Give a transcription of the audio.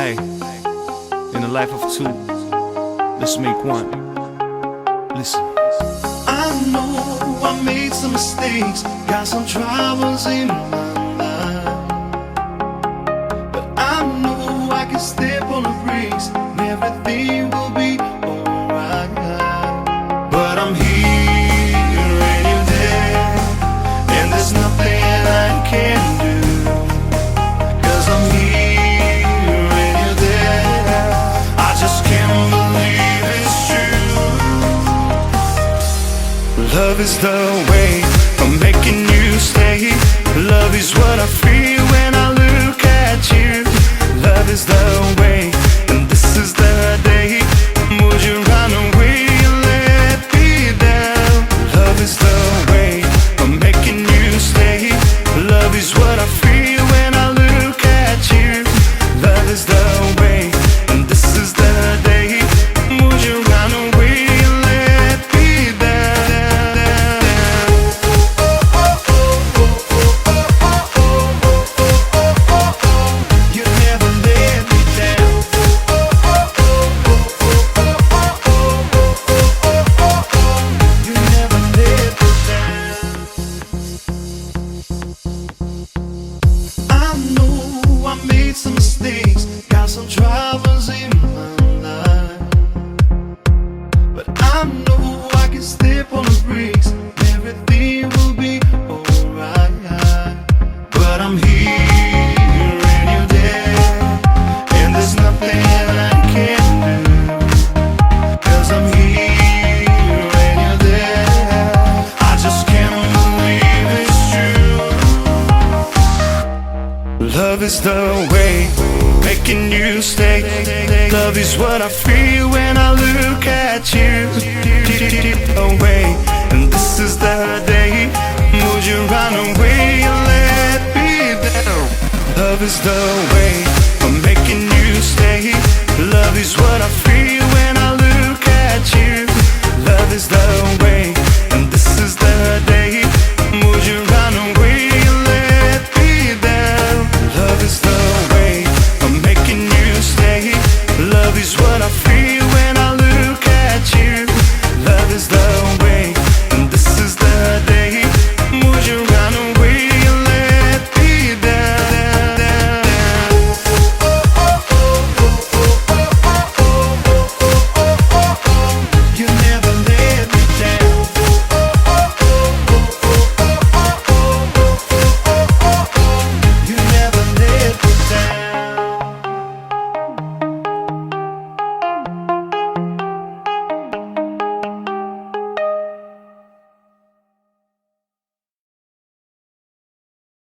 Hey, in the life of two, let's make one. Listen. I know I made some mistakes, got some troubles in my life, but I know I can step on the brakes and everything will be alright. But I'm here and you're there, and there's nothing I can do, 'cause I'm here and you're there. I just can't believe it's true. Love is the way I'm making you stay. Love is what I feel when I look at you. Love is the way, and this is the day. Would you run away and let me down? Love is the way I'm making you stay. Love is what I feel when I look at you. Love is the way, and this is the day. Would you run away and let me down? You never let me down. You never let me down. I know I made some mistakes, got some troubles in my life, but I know I can step on the brakes, everything will be alright. But I'm here and you're there, and there's nothing I can do, 'cause I'm here and you're there. I just can't believe it's true. Love is the way, making you stay. Love is what I feel when I look at you. Deep away, and this is the day. Would you run away and let me down? Love is the way I'm making you stay. Love is what I feel when I look at you. Love is the way, and this is the day. Would you run away and let me down? Love is the